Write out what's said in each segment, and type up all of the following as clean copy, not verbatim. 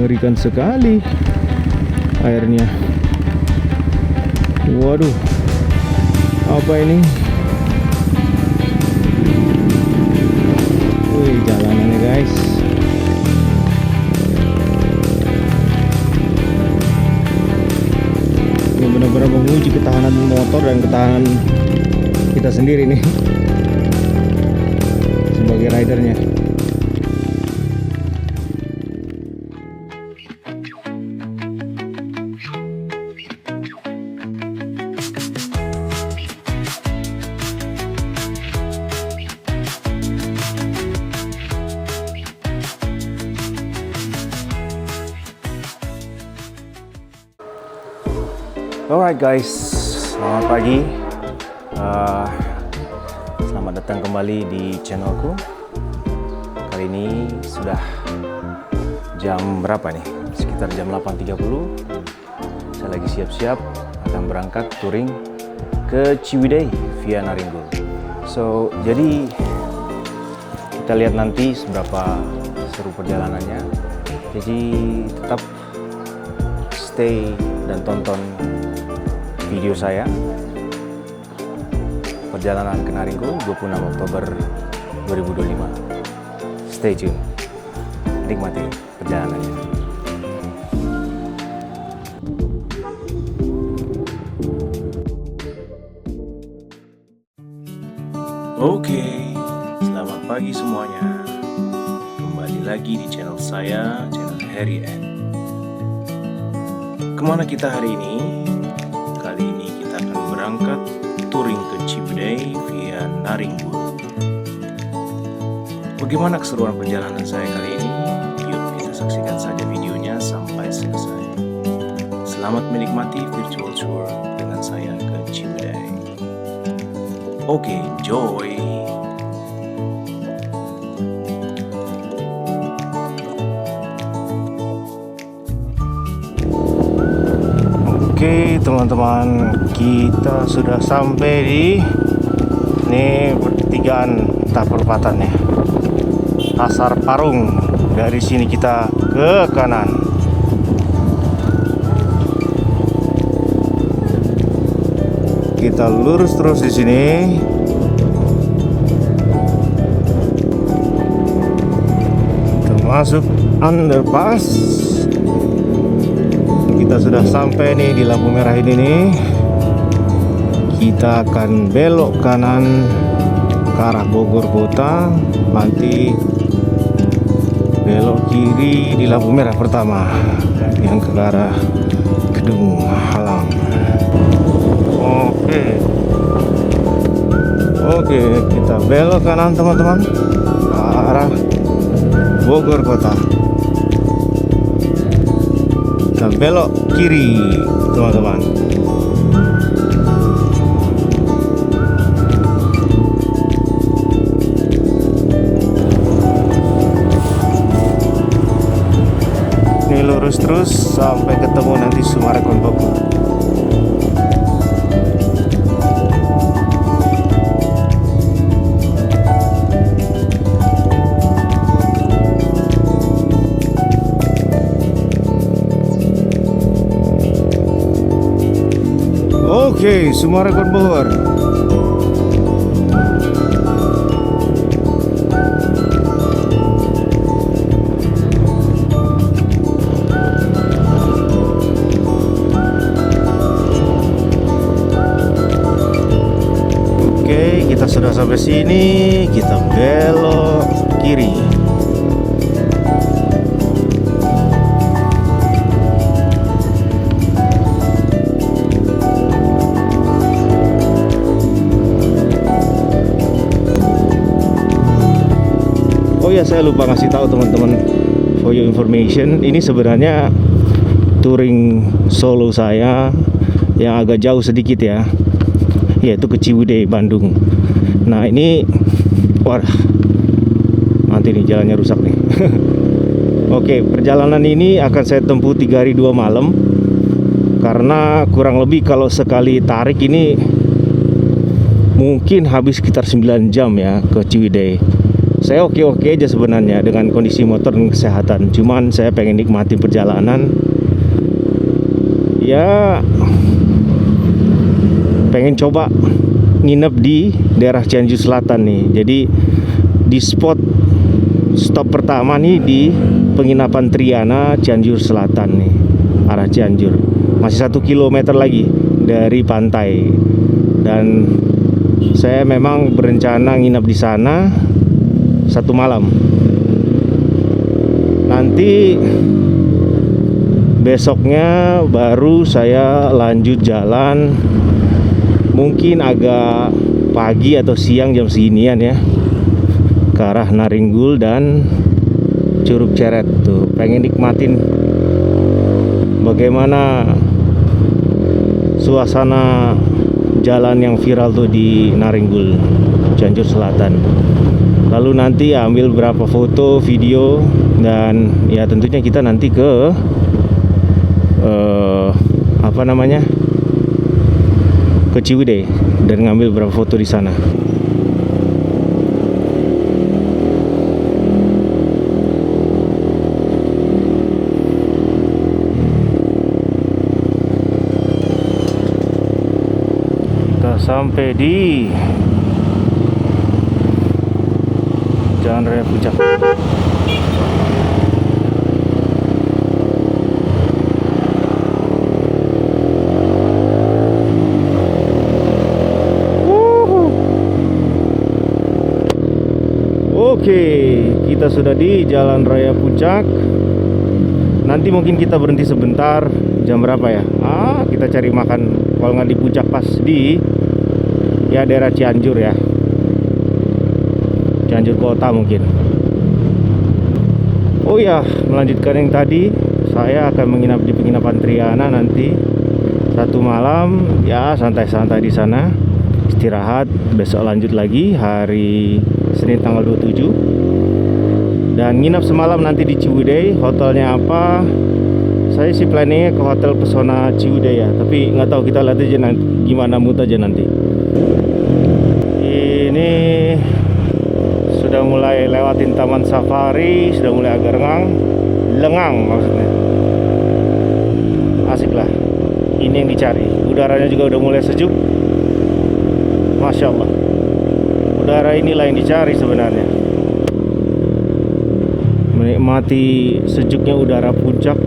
Mengerikan sekali airnya. Waduh, apa ini? Wih, jalanannya guys. Ini benar-benar menguji ketahanan motor dan ketahanan kita sendiri nih sebagai ridernya. Alright guys, selamat pagi. Selamat datang kembali di channelku. Kali ini sudah jam berapa nih? Sekitar jam 8.30. Saya lagi siap-siap akan berangkat touring ke Ciwidey via Naringgul. So, jadi kita lihat nanti seberapa seru perjalanannya. Jadi tetap stay dan tonton video saya perjalanan ke Naringgul 26 Oktober 2025. Stay tune, nikmati perjalanannya. Oke, selamat pagi semuanya. Kembali lagi di channel saya, channel Harry N. Kemana kita hari ini? Berangkat touring ke Ciwidey via Naringgul. Bagaimana keseruan perjalanan saya kali ini? Yuk kita saksikan saja videonya sampai selesai. Selamat menikmati virtual tour dengan saya ke Ciwidey. Oke, enjoy! Oke teman-teman, kita sudah sampai di ini pertigaan tahap perempatan ya, Pasar Parung. Dari sini kita ke kanan. Kita lurus terus di sini. Termasuk underpass. Kita sudah sampai nih di lampu merah ini nih. Kita akan belok kanan ke arah Bogor Kota, nanti belok kiri di lampu merah pertama yang ke arah Gedung Halang. Oke, kita belok kanan teman-teman ke arah Bogor Kota. Kita belok kiri teman-teman. Ini lurus terus sampai ketemu nanti Sumarekon Bogor. Oke, Sumarekon Bogor. Oke, kita sudah sampai sini, kita belok kiri. Oh ya, saya lupa ngasih tahu teman-teman, for your information, ini sebenarnya touring solo saya yang agak jauh sedikit ya, yaitu ke Ciwidey, Bandung. Nah ini, wah, nanti nih jalannya rusak nih. Oke, perjalanan ini akan saya tempuh 3 hari 2 malam, karena kurang lebih kalau sekali tarik ini mungkin habis sekitar 9 jam ya ke Ciwidey. Saya oke-oke aja sebenarnya dengan kondisi motor dan kesehatan. Cuman saya pengen nikmati perjalanan. Ya, pengen coba nginep di daerah Cianjur Selatan nih. Jadi di stop pertama nih di penginapan Triana Cianjur Selatan nih, arah Cianjur. Masih 1 kilometer lagi dari pantai. Dan saya memang berencana nginep di sana 1 malam. Nanti besoknya baru saya lanjut jalan, mungkin agak pagi atau siang jam seginian ya, ke arah Naringgul dan Curug Ceret tuh. Pengen nikmatin bagaimana suasana jalan yang viral tuh di Naringgul, Cianjur Selatan. Lalu nanti ambil berapa foto, video, dan ya tentunya kita nanti ke ke Ciwidey dan ngambil beberapa foto di sana. Kita sampai di Jalan Raya Puncak. Oke, kita sudah di Jalan Raya Puncak. Nanti mungkin kita berhenti sebentar. Jam berapa ya? Kita cari makan. Kalau nggak di Puncak, pas di ya daerah Cianjur ya, Cianjur kota mungkin. Oh ya, melanjutkan yang tadi, saya akan menginap di penginapan Triana nanti 1 malam. Ya santai-santai di sana, istirahat. Besok lanjut lagi hari Senin tanggal 27. Dan nginap semalam nanti di Ciwidey. Hotelnya apa? Saya sih planningnya ke Hotel Pesona Ciwidey ya, tapi nggak tahu, kita lihat aja nanti gimana mood aja nanti. Ini sudah mulai lewatin taman safari, sudah mulai agak lengang maksudnya. Asik lah, ini yang dicari. Udaranya juga udah mulai sejuk. Masya Allah, udara inilah yang dicari sebenarnya. Menikmati sejuknya udara puncak.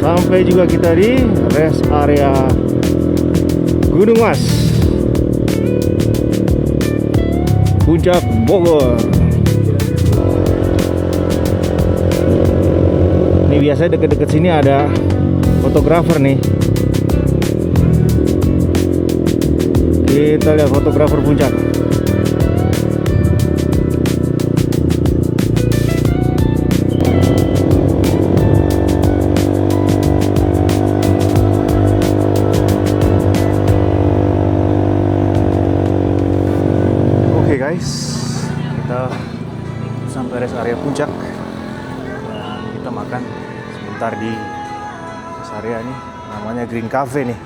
Sampai juga kita di rest area Gunung Mas, Puncak Bogor. Ini biasanya deket-deket sini ada fotografer nih. Kita lihat fotografer puncak. Oke guys, kita sampai rest area puncak dan kita makan sebentar di rest area nih, namanya Green Cafe nih.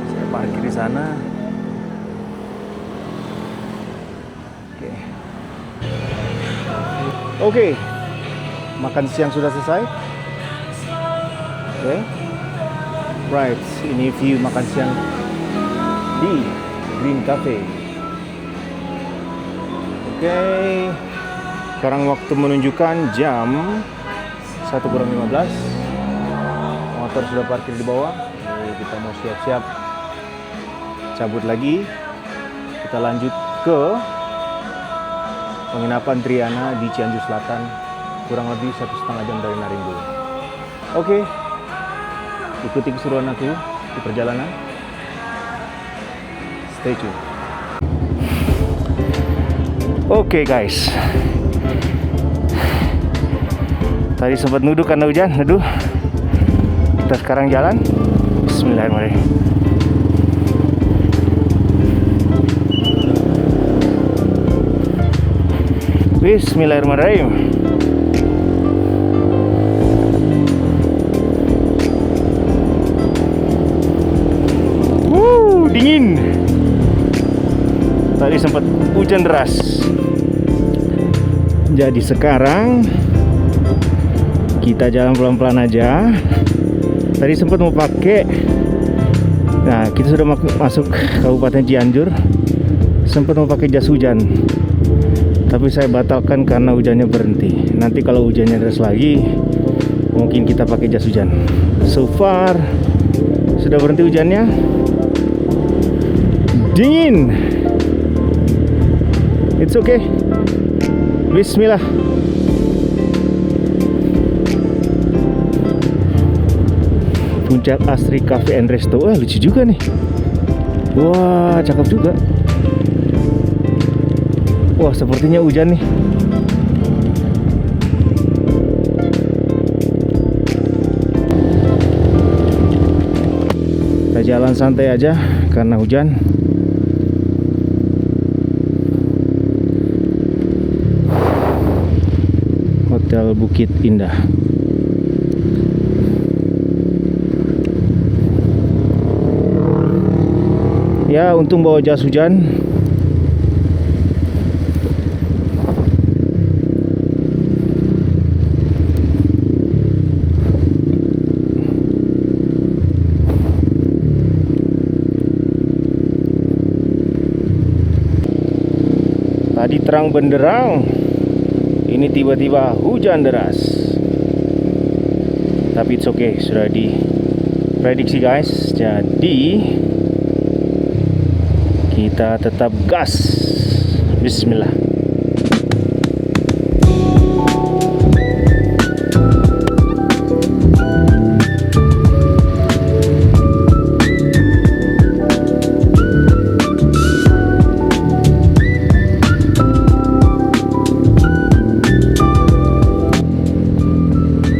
Saya parkir di sana. Oke, makan siang sudah selesai. Oke, right, ini view makan siang di Green Cafe. Oke, sekarang waktu menunjukkan jam 1:15. Motor sudah parkir di bawah. Jadi kita mau siap-siap cabut lagi. Kita lanjut ke penginapan Triana di Cianjur Selatan, kurang lebih 1,5 jam dari Naringgul. Oke, ikuti keseruan aku di perjalanan. Stay tune. Oke guys, tadi sempat nuduk karena hujan, kita sekarang jalan. Bismillahirrahmanirrahim. Bismillahirrahmanirrahim. dingin. Tadi sempat hujan deras. Jadi sekarang kita jalan pelan-pelan aja. Tadi sempat mau pakai. Nah, kita sudah masuk Kabupaten Cianjur. Sempat mau pakai jas hujan, tapi saya batalkan karena hujannya berhenti. Nanti kalau hujannya deras lagi, mungkin kita pakai jas hujan. So far sudah berhenti hujannya. Dingin. It's okay. Bismillah. Puncak Asri Cafe and Resto. Wah, lucu juga nih. Wah, cakep juga. Wah, sepertinya hujan nih. Kita jalan santai aja karena hujan. Hotel Bukit Indah. Ya, untung bawa jas hujan. Tadi terang benderang, ini tiba-tiba hujan deras. Tapi it's okay, sudah diprediksi guys. Jadi kita tetap gas. Bismillah.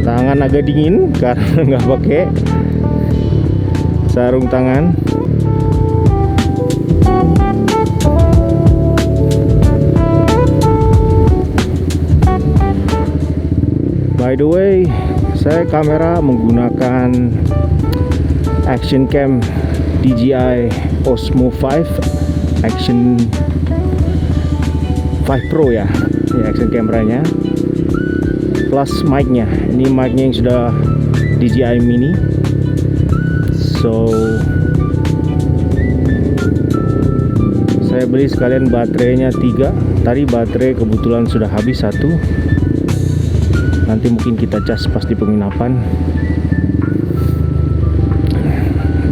Tangan agak dingin karena nggak pakai sarung tangan. By the way, saya kamera menggunakan Action Cam DJI Osmo 5 Action 5 Pro ya. Ini action kameranya plus mic-nya. Ini mic-nya yang sudah DJI Mini. So saya beli sekalian baterainya 3. Tadi baterai kebetulan sudah habis 1. Nanti mungkin kita cas pas di penginapan.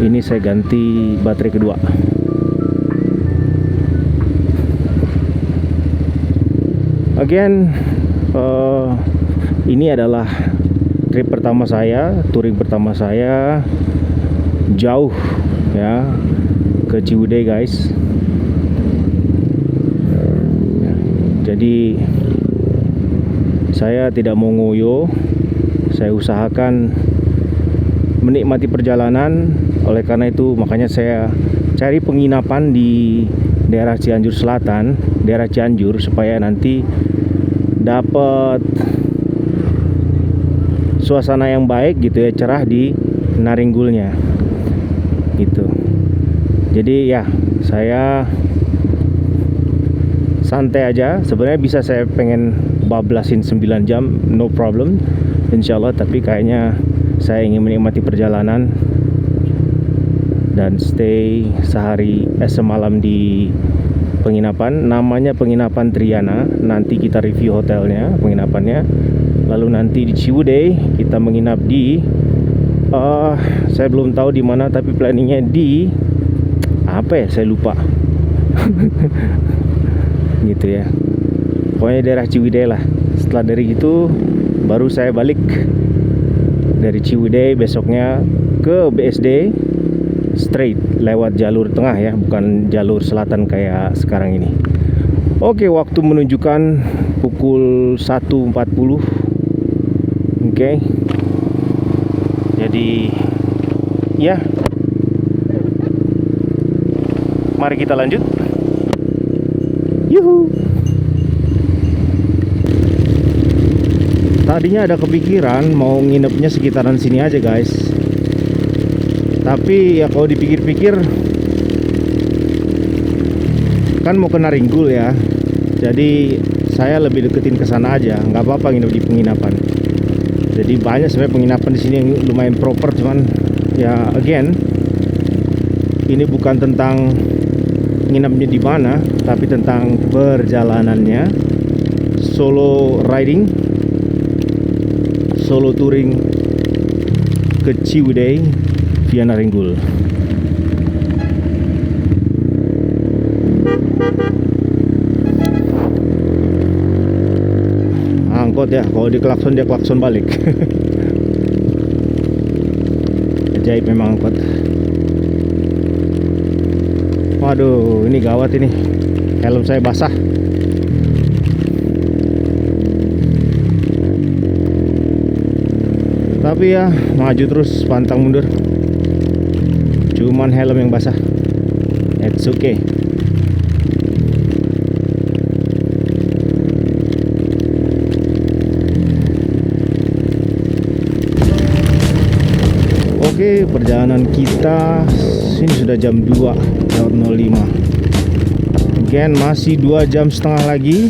Ini saya ganti baterai kedua. Again, ini adalah trip pertama saya, touring pertama saya jauh ya ke Ciwidey guys. Jadi saya tidak mau ngoyo, saya usahakan menikmati perjalanan. Oleh karena itu makanya saya cari penginapan di daerah Cianjur Selatan, daerah Cianjur, supaya nanti dapat suasana yang baik gitu ya, cerah di Naringgulnya gitu. Jadi ya saya santai aja. Sebenarnya bisa saya pengen bablasin 9 jam, no problem insyaallah, tapi kayaknya saya ingin menikmati perjalanan dan stay semalam di penginapan. Namanya penginapan Triana. Nanti kita review hotelnya, penginapannya. Lalu nanti di Ciwidey kita menginap di saya belum tahu di mana, tapi planningnya di apa ya, saya lupa. Gitu ya, pokoknya daerah Ciwidey lah. Setelah dari itu baru saya balik dari Ciwidey besoknya ke BSD straight lewat jalur tengah ya, bukan jalur selatan kayak sekarang ini. Oke, waktu menunjukkan pukul 1.40. Oke. Jadi ya, mari kita lanjut. Yuhu. Tadinya ada kepikiran mau nginepnya sekitaran sini aja guys, tapi ya kalau dipikir-pikir kan mau ke Naringgul ya, jadi saya lebih deketin ke sana aja, nggak apa-apa nginep di penginapan. Jadi banyak sebenarnya penginapan di sini yang lumayan proper, cuman ya again ini bukan tentang nginapnya di mana, tapi tentang perjalanannya, solo riding, solo touring ke Ciwidey via Naringgul. Angkot ya, kalau di klakson dia klakson balik. Ajaib memang angkot. Waduh, ini gawat ini. Helm saya basah. Tapi ya, maju terus, pantang mundur. Cuman helm yang basah. It's okay. Oke, perjalanan kita sini sudah jam 2:05. Again, masih 2 jam setengah lagi,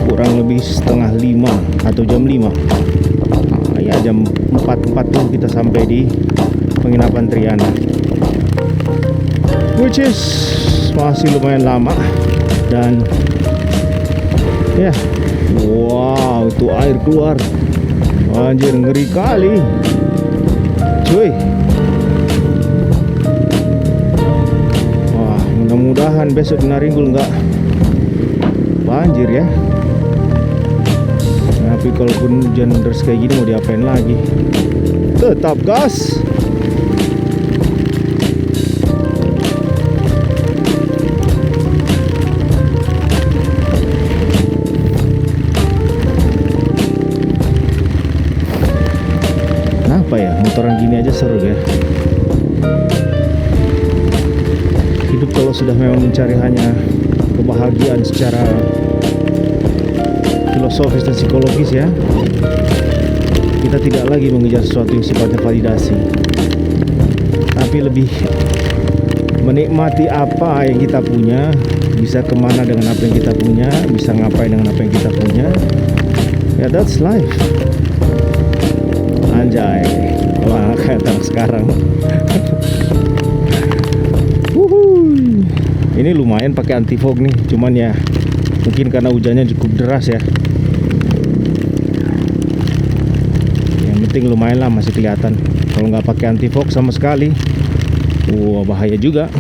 kurang lebih setengah 5 atau jam 5. Ya jam 4.40 kita sampai di penginapan Triana, which is masih lumayan lama. Dan ya, wow, itu air keluar, anjir, ngeri kali cuy. Wah, mudah-mudahan besok di Naringgul nggak banjir ya. Tapi kalaupun hujan deras kayak gini mau diapain lagi? Tetap gas. Kenapa ya motoran gini aja seru ya? Hidup kalau sudah memang mencari hanya kebahagiaan secara filosofis dan psikologis ya, kita tidak lagi mengejar sesuatu yang sifatnya validasi, tapi lebih menikmati apa yang kita punya, bisa kemana dengan apa yang kita punya, bisa ngapain dengan apa yang kita punya. Ya, that's life. Anjay, kalau anak kayak anak sekarang. Ini lumayan pakai anti fog nih, cuman ya mungkin karena hujannya cukup deras ya. Yang penting lumayan lah masih kelihatan. Kalau nggak pakai anti fog sama sekali, wah bahaya juga.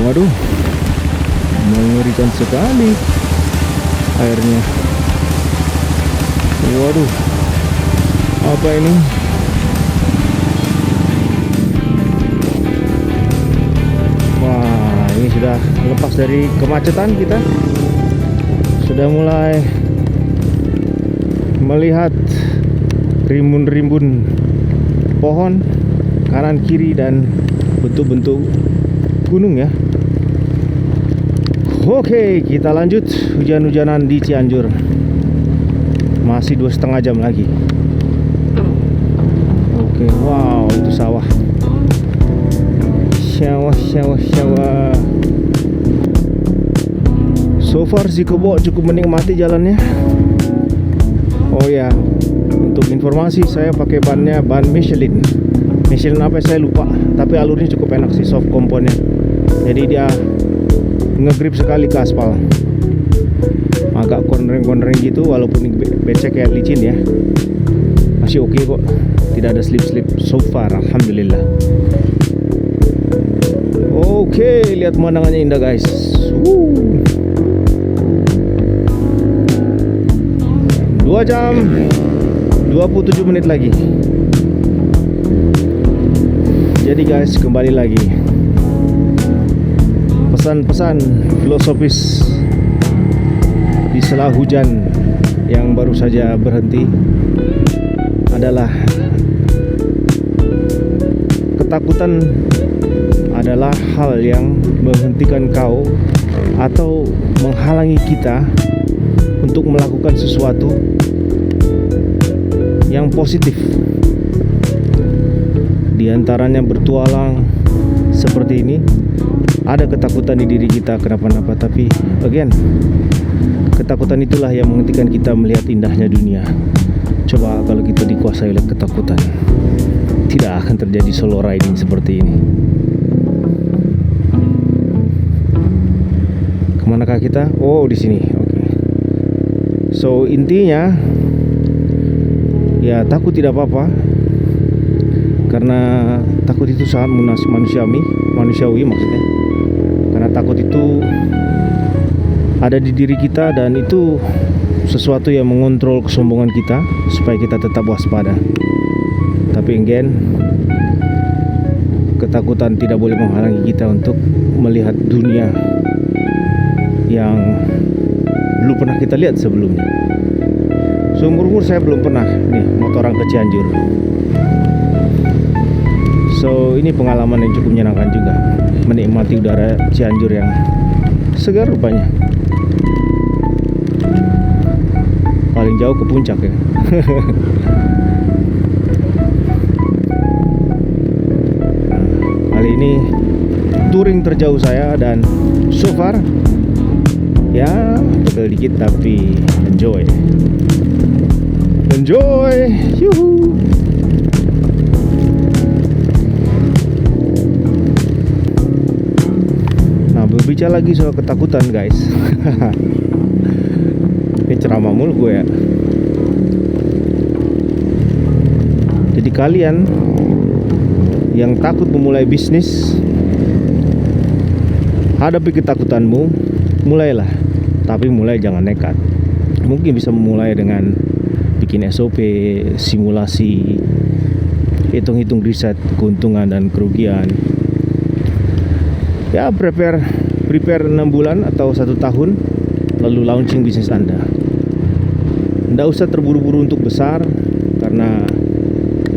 Waduh, mengerikan sekali airnya. Waduh, apa ini? Wah, ini sudah lepas dari kemacetan kita. Sudah mulai melihat rimbun-rimbun pohon kanan kiri dan bentuk-bentuk gunung ya. Oke, kita lanjut hujan-hujanan di Cianjur. Masih 2,5 jam lagi. Oke, wow, itu sawah. Sawah. So far si Kebo cukup menikmati jalannya. Oh ya, untuk informasi saya pakai bannya ban Michelin. Michelin apa saya lupa, tapi alurnya cukup enak sih, soft komponnya. Jadi dia ngegrip sekali ke aspal. Agak cornering gitu, walaupun becek kayak licin ya, masih oke kok, tidak ada slip so far, alhamdulillah. Oke, lihat pemandangannya indah guys. 2 jam 27 menit lagi. Jadi guys, kembali lagi, pesan-pesan filosofis di sela hujan yang baru saja berhenti adalah ketakutan adalah hal yang menghentikan kau atau menghalangi kita untuk melakukan sesuatu yang positif. Di antaranya bertualang seperti ini. Ada ketakutan di diri kita kenapa-napa, tapi again, ketakutan itulah yang menghentikan kita melihat indahnya dunia. Coba kalau kita dikuasai oleh ketakutan, tidak akan terjadi solo riding seperti ini. Kemanakah kita? Oh, di sini. Oke. So intinya, ya takut tidak apa-apa, karena takut itu sangat manusiawi maksudnya. Karena takut itu ada di diri kita, dan itu sesuatu yang mengontrol kesombongan kita supaya kita tetap waspada. Tapi again, ketakutan tidak boleh menghalangi kita untuk melihat dunia yang belum pernah kita lihat sebelumnya. Seumur-umur saya belum pernah nih motoran ke Cianjur. So ini pengalaman yang cukup menyenangkan juga, menikmati udara Cianjur yang segar rupanya. Paling jauh ke puncak ya. Kali ini touring terjauh saya, dan so far ya pegel dikit tapi enjoy. Yuhu. Nah, berbicara lagi soal ketakutan guys. Ini ceramah mulu gue ya. Jadi kalian yang takut memulai bisnis, hadapi ketakutanmu, mulailah. Tapi mulai jangan nekat. Mungkin bisa memulai dengan bikin SOP, simulasi, hitung-hitung riset keuntungan dan kerugian. Ya prepare 6 bulan atau 1 tahun, lalu launching bisnis Anda. Nggak usah terburu-buru untuk besar, karena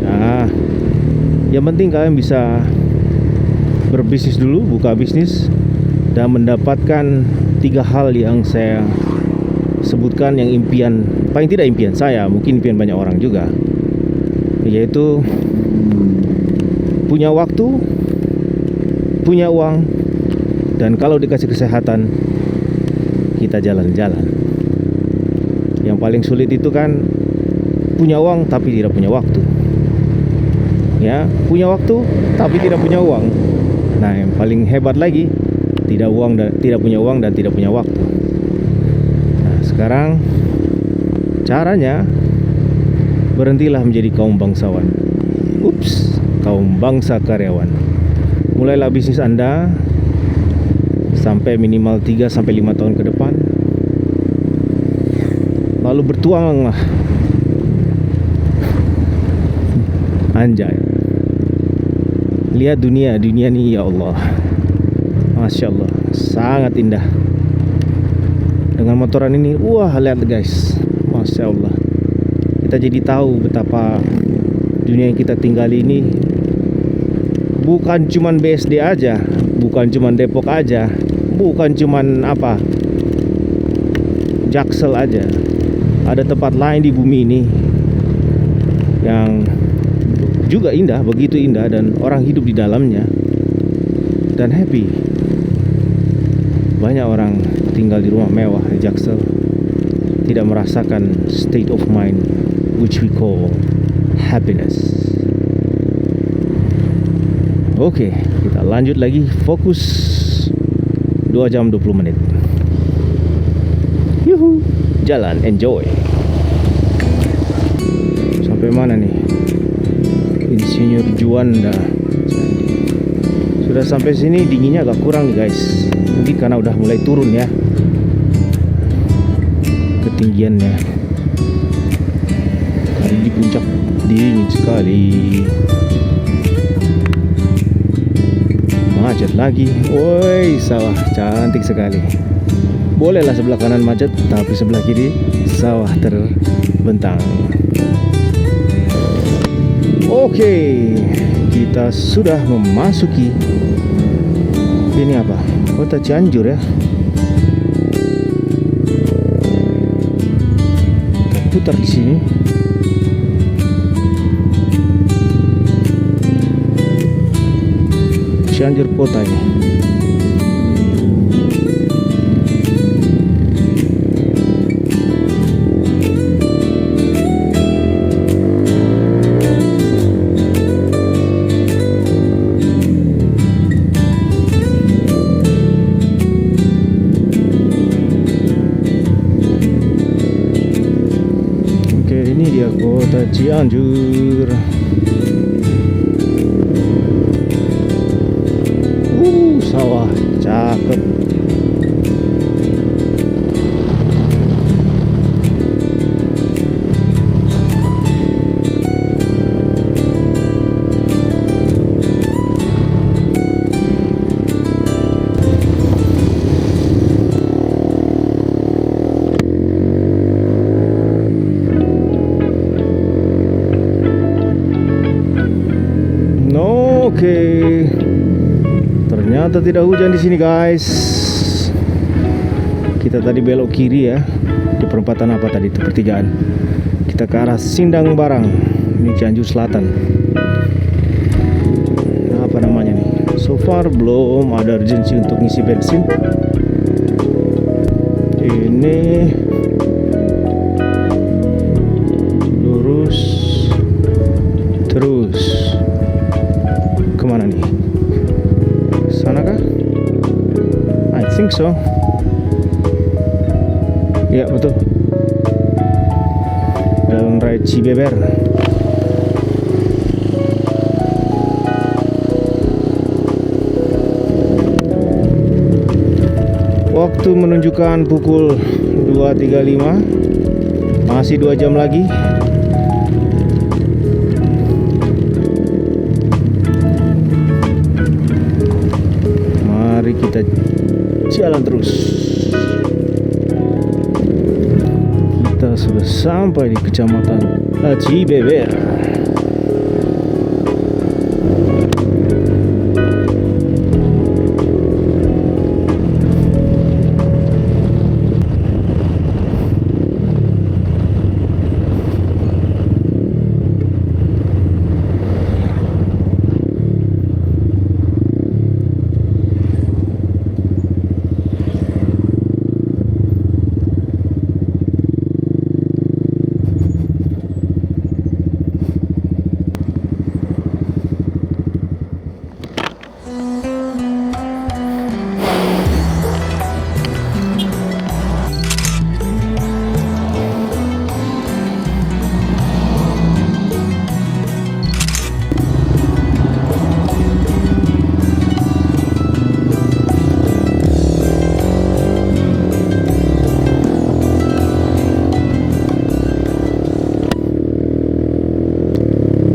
ya yang penting kalian bisa berbisnis dulu, buka bisnis, dan mendapatkan 3 hal yang saya sebutkan, yang impian, paling tidak impian saya, mungkin impian banyak orang juga, yaitu punya waktu, punya uang, dan kalau dikasih kesehatan, kita jalan-jalan. Yang paling sulit itu kan punya uang tapi tidak punya waktu. Ya, punya waktu tapi tidak punya uang. Nah, yang paling hebat lagi, tidak punya uang dan tidak punya waktu. Nah, sekarang caranya, berhentilah menjadi kaum bangsawan. Kaum bangsa karyawan. Mulailah bisnis Anda sampai minimal 3-5 tahun ke depan. Lalu bertuanglah. Anjay. Lihat dunia nih, ya Allah. Masya Allah, sangat indah. Dengan motoran ini, wah lihat guys, Masya Allah. Kita jadi tahu betapa dunia yang kita tinggali ini bukan cuman BSD aja, bukan cuman Depok aja, bukan cuman Jaksel aja. Ada tempat lain di bumi ini yang juga indah, begitu indah, dan orang hidup di dalamnya dan happy. Banyak orang tinggal di rumah mewah di Jaksel, tidak merasakan state of mind which we call happiness. Oke, kita lanjut lagi, fokus 2 jam 20 menit. Yuhu, jalan, enjoy. Sampai mana nih? Insinyur Juanda. Sudah sampai sini, dinginnya agak kurang nih guys. Mungkin karena udah mulai turun ya ketinggiannya. Tadi di puncak dingin sekali. Macet lagi. Woi, sawah cantik sekali. Bolehlah sebelah kanan macet, tapi sebelah kiri sawah terbentang. Oke, kita sudah memasuki, ini apa? Kota Cianjur ya. Kita putar di sini. Cianjur kota ini. Oke, ini dia kota Cianjur. Sawah cakep. Oke. Ternyata tidak hujan di sini, guys. Kita tadi belok kiri ya. Di perempatan apa tadi itu, pertigaan. Kita ke arah Sindang Barang. Ini Cianjur Selatan. Apa namanya nih? So far belum ada urgensi untuk ngisi bensin. Ini lurus terus. Kemana nih? Sana kah? I think so. Ya betul. Jalan Raya Cibeber. Waktu menunjukkan pukul 2.35. Masih 2 jam lagi. Mari kita jalan terus. Kita sudah sampai di Kecamatan Cibeber.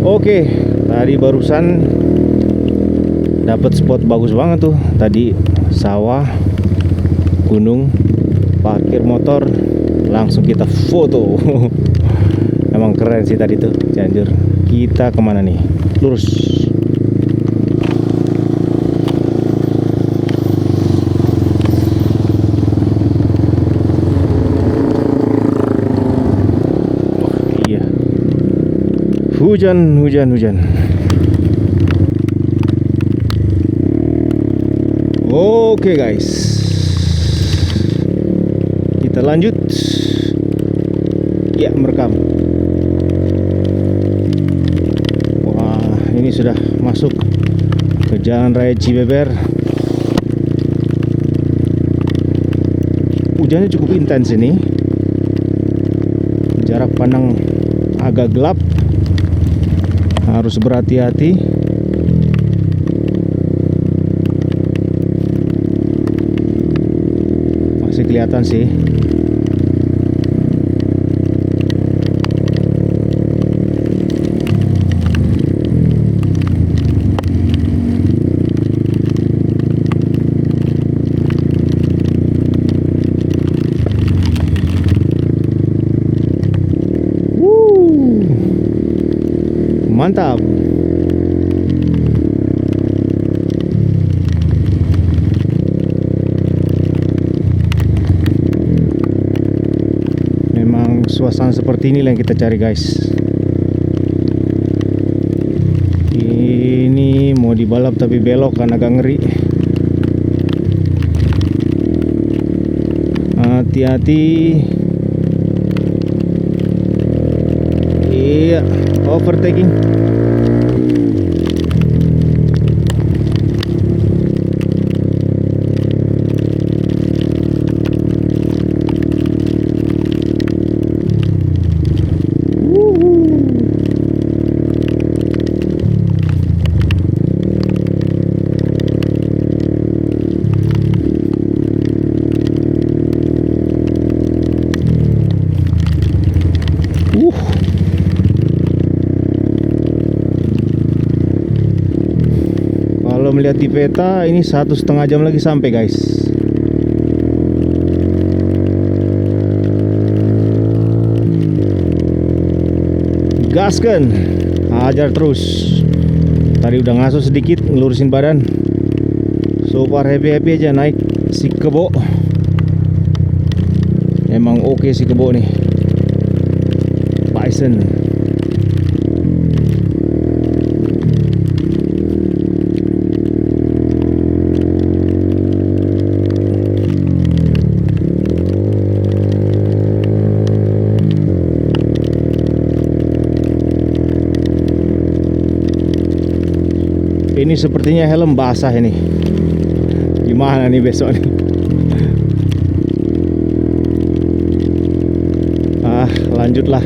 Oke, tadi barusan dapat spot bagus banget tuh. Tadi sawah, gunung, parkir motor, langsung kita foto. Emang keren sih tadi tuh Cianjur. Kita kemana nih? Lurus. Hujan. Oke guys, kita lanjut. Ya, merekam. Wah, ini sudah masuk ke Jalan Raya Cibeber. Hujannya cukup intens ini. Jarak pandang agak gelap. Harus berhati-hati. Masih kelihatan sih. Mantap. Memang suasana seperti ini yang kita cari, guys. Ini mau dibalap tapi belok kan agak ngeri. Hati-hati. Iya, overtaking. Kalau melihat di peta ini 1,5 jam lagi sampai guys. Gaskan, hajar terus. Tadi udah ngaso sedikit ngelurusin badan. So far happy aja naik si kebo. Emang oke si kebo nih. Bison. Ini sepertinya helm basah ini. Gimana nih besok nih? Lanjutlah.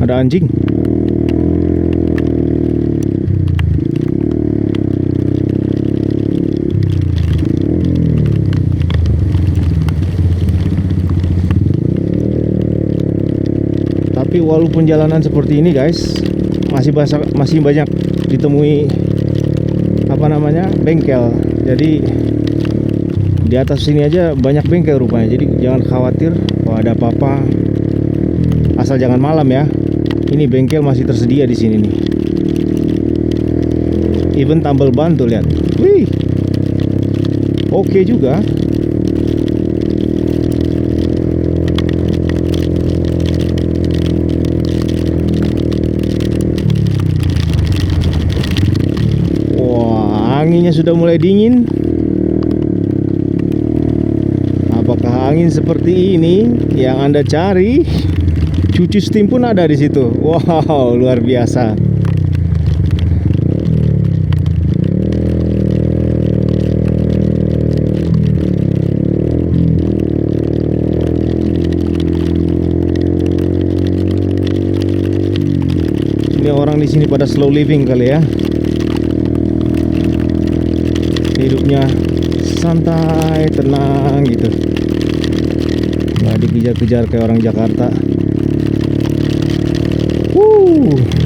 Ada anjing. Tapi walaupun jalanan seperti ini guys, masih banyak ditemui bengkel. Jadi di atas sini aja banyak bengkel rupanya. Jadi jangan khawatir kalau ada apa-apa, asal jangan malam ya. Ini bengkel masih tersedia di sini nih. Even tambal ban tuh lihat. Wih. Oke juga. Wah, anginnya sudah mulai dingin. Apakah angin seperti ini yang Anda cari? Cuci steam pun ada di situ. Wow, luar biasa. Ini orang di sini pada slow living kali ya. Hidupnya santai, tenang gitu. Nggak dikejar-kejar kayak orang Jakarta.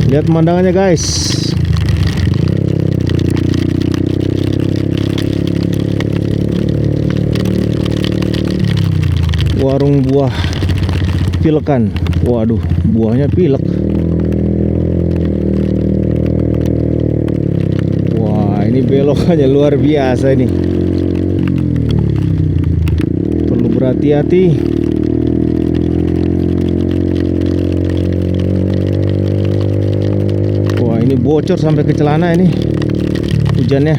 Lihat pemandangannya guys. Warung buah pilekan. Waduh, buahnya pilek. Wah, ini belokannya luar biasa ini. Perlu berhati-hati. Ini bocor sampai ke celana ini hujannya.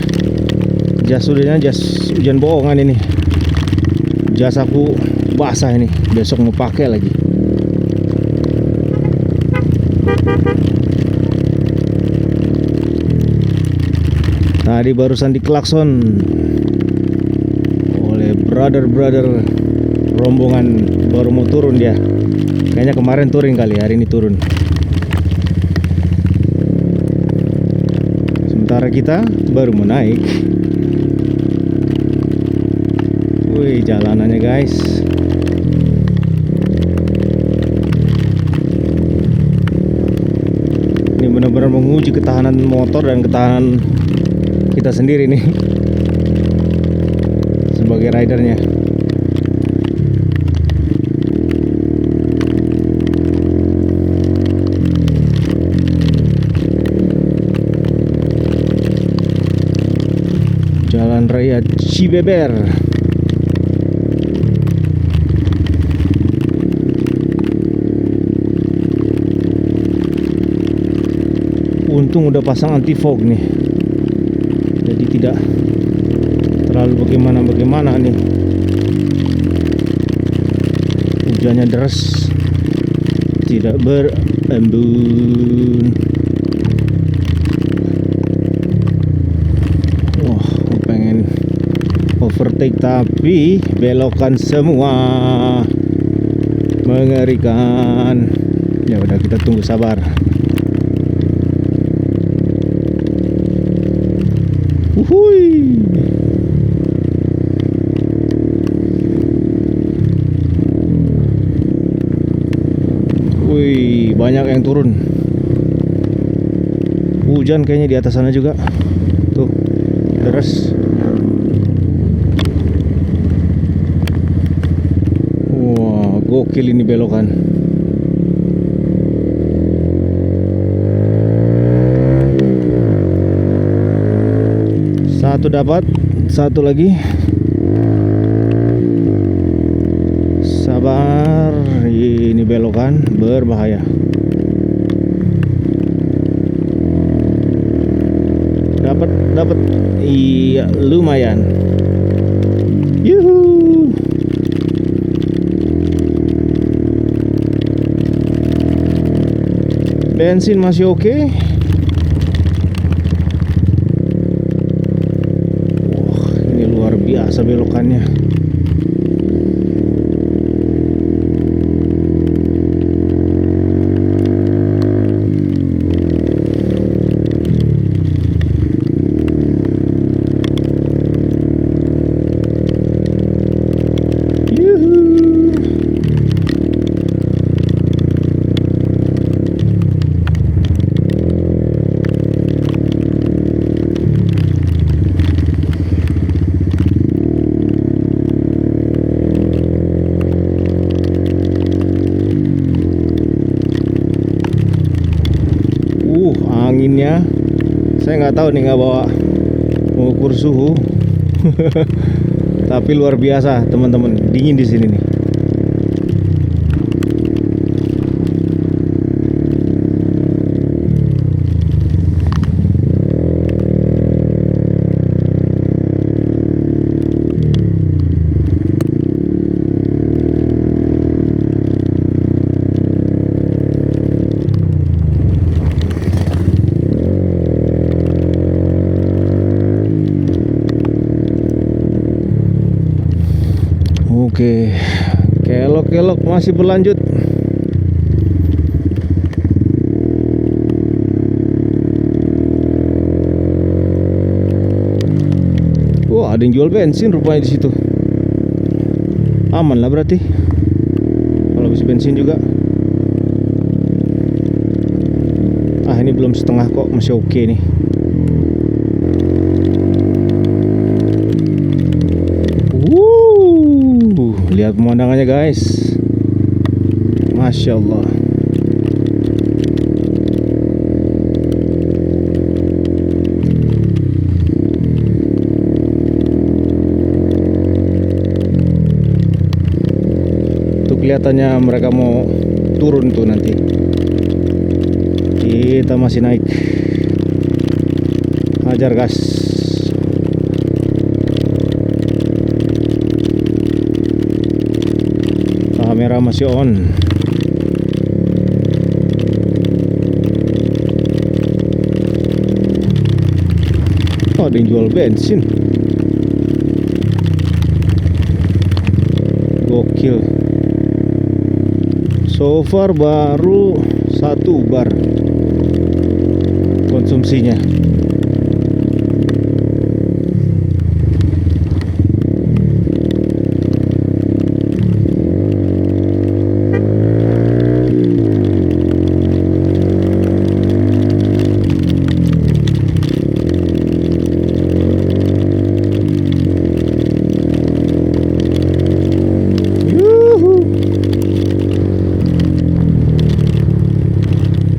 Jas hujan bohongan ini. Jas aku basah ini, besok mau pakai lagi. Tadi barusan diklakson oleh brother rombongan baru mau turun dia. Kayaknya kemarin touring kali, hari ini turun. Sementara kita baru mau naik. Wih, jalanannya guys. Ini benar-benar menguji ketahanan motor dan ketahanan kita sendiri nih sebagai ridernya. Jalan Raya Cibeber. Untung udah pasang anti fog nih, jadi tidak terlalu bagaimana nih. Hujannya deras, tidak berembun. Wah, pengen overtake tapi belokan semua, mengerikan. Ya udah, kita tunggu sabar. Uhuy. Wih, banyak yang turun. Hujan kayaknya di atas sana juga. Tuh, deras. Wah, gokil ini belokan. Satu dapat, satu lagi. Sabar, ini belokan berbahaya. Dapat. Iya, lumayan. Yuhu. Bensin masih oke. Biasa belokannya. Anginnya saya nggak tahu nih, nggak bawa mengukur suhu. Tapi luar biasa teman-teman, dingin di sini nih. Oke, kelok masih berlanjut. Wah, ada yang jual bensin rupanya di situ. Aman lah berarti. Kalau habis bensin juga. Ah, ini belum setengah kok, masih oke nih. Lihat pemandangannya guys, Masya Allah. Tuh kelihatannya mereka mau turun tuh nanti. Kita masih naik. Hajar gas. Kamera masih on. Oh, ada yang jual bensin. Gokil. So far baru 1 bar konsumsinya.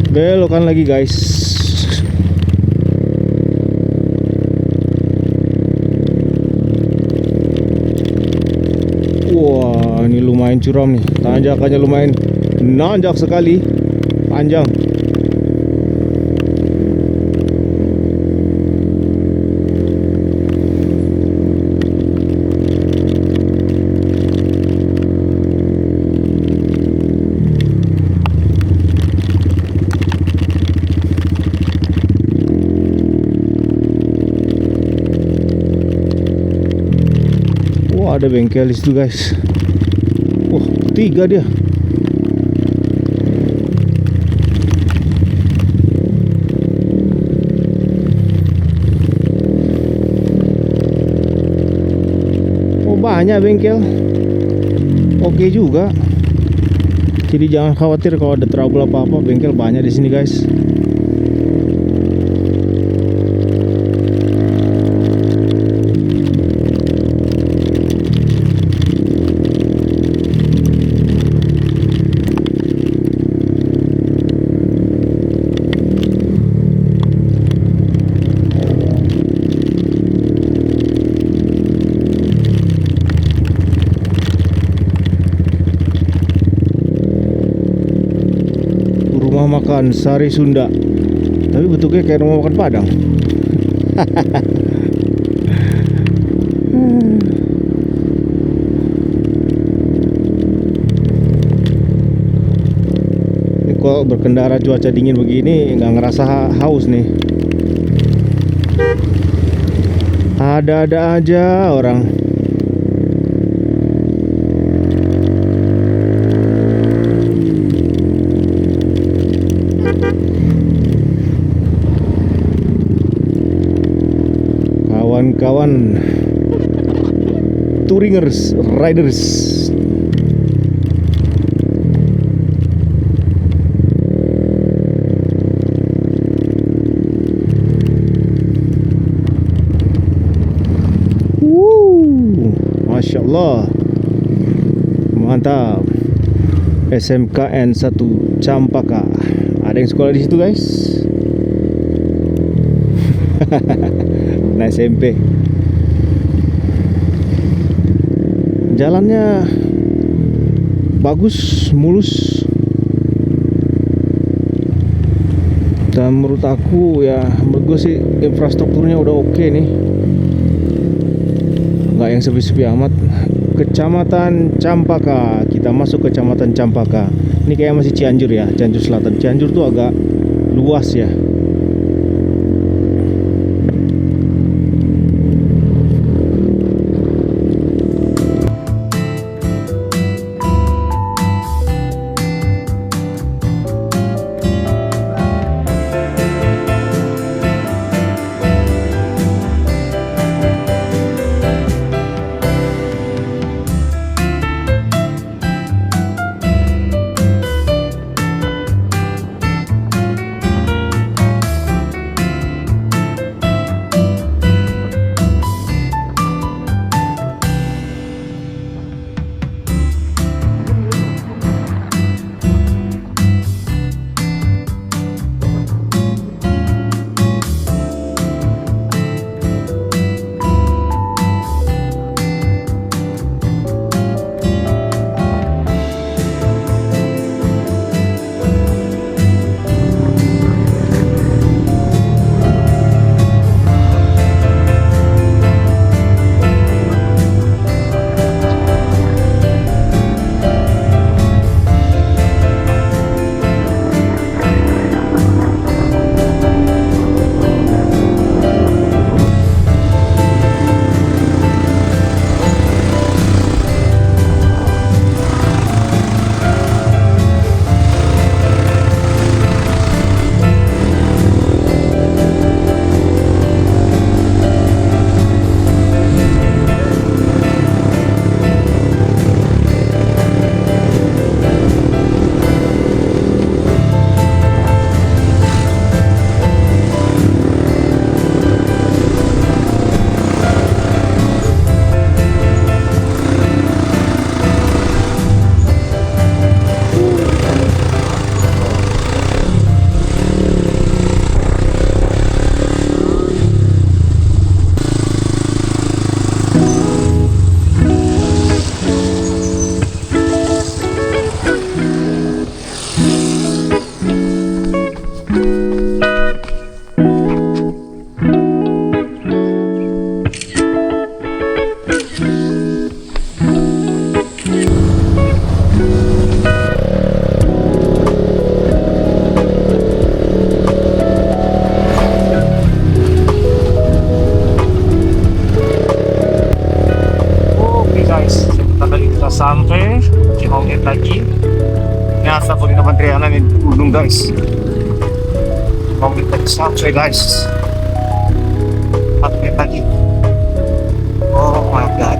Belokan lagi guys. Wah, ini lumayan curam nih. Tanjakannya lumayan nanjak sekali. Panjang. Ada bengkel di situ guys. Wah, 3 dia. Oh, banyak bengkel. Oke juga. Jadi jangan khawatir kalau ada trouble apa-apa, bengkel banyak di sini guys. Makan Sari Sunda, tapi bentuknya kayak rumah makan Padang. Ini kok berkendara cuaca dingin begini nggak ngerasa haus nih. Ada-ada aja orang. Kawan-kawan touringers, riders. Masya Allah, mantap. SMKN 1 Campaka. Ada yang sekolah di situ guys. Nah, SMP. Jalannya bagus, mulus. Dan menurut aku ya, menurut gue sih infrastrukturnya udah oke nih. Nggak yang sepi-sepi amat. Kecamatan Campaka. Kita masuk ke Kecamatan Campaka. Ini kayak masih Cianjur ya, Cianjur Selatan. Cianjur tuh agak luas ya. tadi kita sampai 5 menit lagi. Nyata penginapan Triana di gunung guys. 5 menit lagi sampai guys. 4 menit lagi. Oh my god.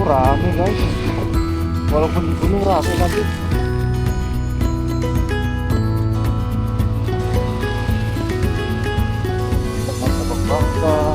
Rame guys, walaupun di gunung rame tapi bangka.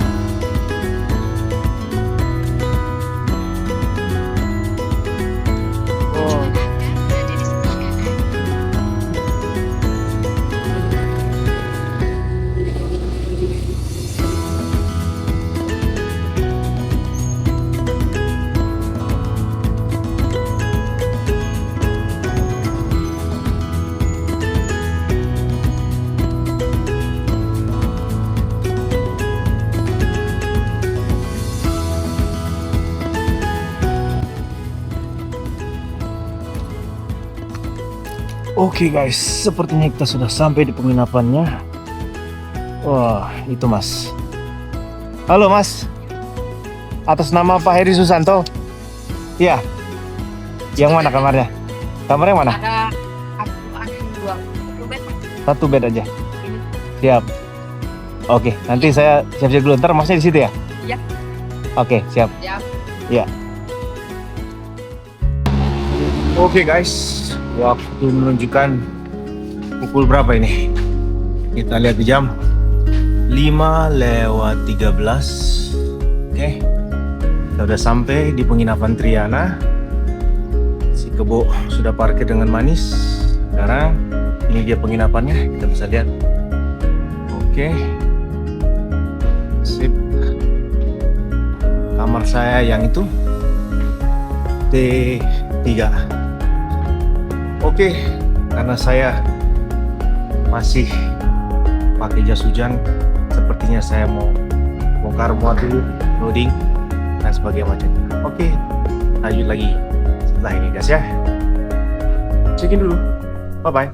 Oke guys, sepertinya kita sudah sampai di penginapannya. Wah, itu mas. Halo mas, atas nama Pak Heri Susanto. Iya. Yang mana kamarnya? Kamarnya mana? Ada dua, satu bed aja. Siap. Oke, nanti saya siap-siap dulu. Ntar masnya di situ ya? Iya. Oke, siap. Siap. Ya. Oke guys, waktu menunjukkan pukul berapa ini? Kita lihat di jam 5:13. Oke, kita udah sampai di penginapan Triana. Si kebo sudah parkir dengan manis. Sekarang ini dia penginapannya, kita bisa lihat. Oke, sip. Kamar saya yang itu T3. Oke, karena saya masih pakai jas hujan, sepertinya saya mau bongkar muat dulu, loading dan sebagainya macamnya. Oke, lanjut lagi setelah ini guys ya. Check in dulu. Bye bye.